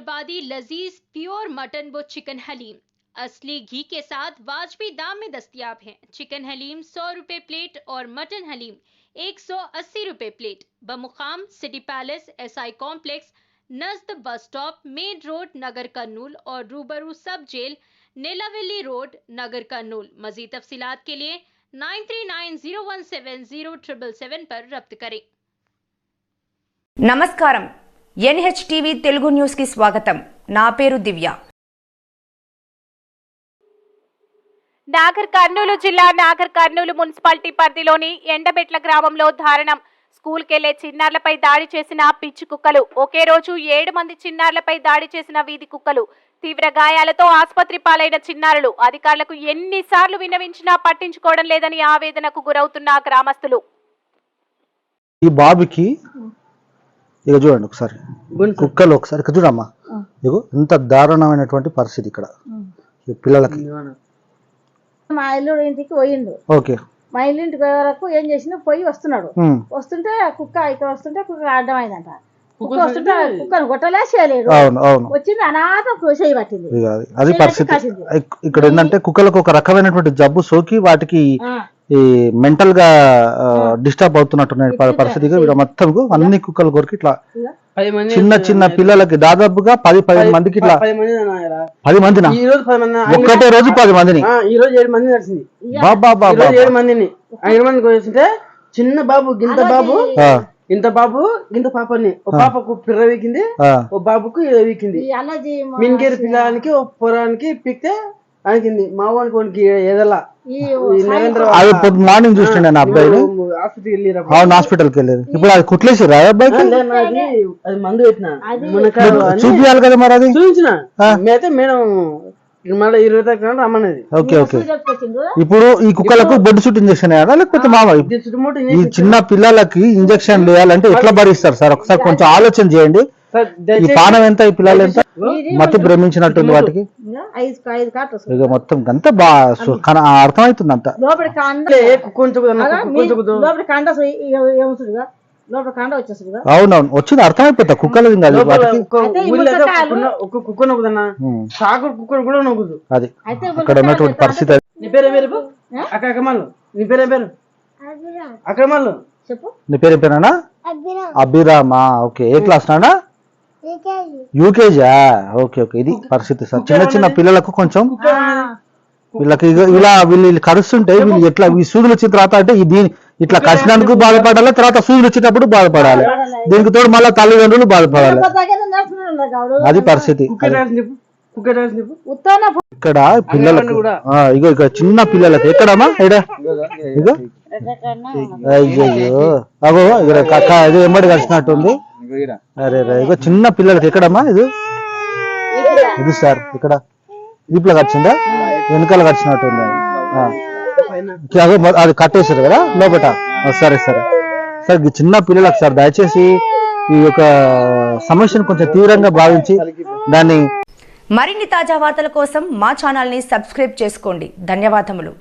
हैदराबादी लजीज pure mutton व chicken haleem असली घी के साथ वाजबी दाम में दस्तयाब हैं। चिकन हलीम 100 रुपए प्लेट और मटन हलीम 180 रुपए प्लेट। बमुकाम सिटी पैलेस एसआई कॉम्प्लेक्स नजद बस स्टॉप मेन रोड नगर कर्नूल और रूबरू सब जेल नीलावेली रोड नगर कर्नूल। मजीद तफसीलात के लिए 9390170777 पर रब्त करें। నమస్కారం ఎన్హెచ్టీవీ తెలుగు న్యూస్ కి స్వాగతం। నా పేరు దివ్య। నాగర్ కర్నూలు జిల్లా నాగర్ కర్నూలు మున్సిపాలిటీ పరిధిలోని ఎండబెట్ల గ్రామంలో దారుణం। స్కూల్కెళ్లే చిన్నారులపై దాడి చేసిన పిచ్చి కుక్కలు। ఒకే రోజు 7 మంది చిన్నారులపై దాడి చేసిన వీధి కుక్కలు। తీవ్ర గాయాలతో ఆసుపత్రి పాలైన చిన్నారులు అధికారులకు ఎన్నిసార్లు విన్నవించినా పట్టించుకోవడం లేదని ఆవేదనకు గురవుతున్న గ్రామస్తులు। ఈ బాబుకి ఇక చూడండి ఒకసారి కుక్కలు ఒకసారి చూడమ్మా, ఇగో ఇంత దారుణమైనటువంటి పరిస్థితి ఇక్కడ ఈ పిల్లలకి। మా ఇల్లు ఇంటికి పోయిండు, ఓకే మా ఇల్లు ఇంటికి పోయే వరకు ఏం చేసిన పోయి వస్తున్నాడు, వస్తుంటే కుక్క ఇక్కడ వస్తుంటే కుక్క అడ్డమైందంట। కుక్క వస్తుంటే కుక్కను కొట్టలే చేయలేదు, వచ్చింది అనాథం చేయి పట్టింది। అది పరిస్థితి ఇక్కడ ఏంటంటే కుక్కలకు ఒక రకమైనటువంటి జబ్బు సోకి వాటికి ఈ మెంటల్ గా డిస్టర్బ్ అవుతున్నట్టు పరిస్థితి మొత్తం అన్ని కుక్కలు కొరికి ఇట్లా చిన్న చిన్న పిల్లలకి దాదాపుగా 10 మందికి ఇట్లా 10 మందినా ఒక్కటే రోజు 10 మందిని ఈ రోజు 7 మంది నడిచింది। 7 మందిని 5 మందికి వస్తుంటే చిన్న బాబు గింత బాబు ఇంత బాబు గింత పాపని ఓ పాపకు పిర్ర వీకింది, ఓ బాబుకు వీకింది। మిన్కేరు పిల్లలకి ఓ పొరానికి పిక్తే అనికింది, మా వానికి ఏదలా మార్నింగ్ చూస్తుండే నా అబ్బాయిని హాస్పిటల్కి వెళ్ళారు। ఇప్పుడు అది కుట్లేసారు అబ్బాయికి, అది మందు పెట్టిన చూపించాలి కదా మరి అది చూపించిన మేతే మేడం మళ్ళీ 20 తారీఖు రమ్మన్నది। ఓకే ఓకే ఇప్పుడు ఈ కుక్కలకు బొడ్డు చుట్టూ ఇంజక్షన్ వేయాలా లేకపోతే మామూలు ఈ చిన్న పిల్లలకి ఇంజక్షన్ వేయాలంటే ఎట్లా భరిస్తారు సార్? ఒకసారి కొంచెం ఆలోచన చేయండి। ఈ పానం ఎంత, ఈ పిల్లలు ఎంత మతి భ్రమించినట్టుంది వాటికి, ఇక మొత్తం అంతా బాగా అర్థమవుతుంది అంతా। అవునవును వచ్చింది అర్థమైపోతా కుక్కలు వాటికి అది అక్కడ ఉన్నటువంటి పరిస్థితి। నీ పేరు నీ పేరు పేరేనా? అభిరామా, ఓకే ఏ క్లాస్ నానా? యూకేజా, ఓకే ఓకే ఇది పరిస్థితి సార్। చిన్న చిన్న పిల్లలకు కొంచెం వీళ్ళకి ఇలా వీళ్ళు కరుస్తుంటే వీళ్ళు ఎట్లా ఈ సూదులు వచ్చిన తర్వాత అంటే దీని ఇట్లా కరిచినందుకు బాధపడాలి, తర్వాత సూదులు వచ్చేటప్పుడు బాధపడాలి, దీనికి తోడు మళ్ళీ తల్లిదండ్రులు బాధపడాలి, అది పరిస్థితి। ఇక్కడ పిల్లలకు ఇగో ఇక చిన్న పిల్లలకి ఎక్కడమ్మా ఇగో అయ్యో అగో ఇది ఎమ్మడి కలిసినట్టుంది। అరే ఇగో చిన్న పిల్లలకి ఎక్కడమ్మా ఇది సార్ ఇక్కడ దీపులో కచ్చిందా వెనకాల కచ్చినట్టుంది, అది కట్టేశారు కదా లోపట। సరే సరే సార్ ఈ చిన్న పిల్లలకు సార్ దయచేసి ఈ యొక్క సమస్యను కొంచెం తీవ్రంగా భావించి దాన్ని మరిన్ని తాజా వార్తల కోసం మా ఛానల్ ని సబ్స్క్రైబ్ చేసుకోండి। ధన్యవాదములు।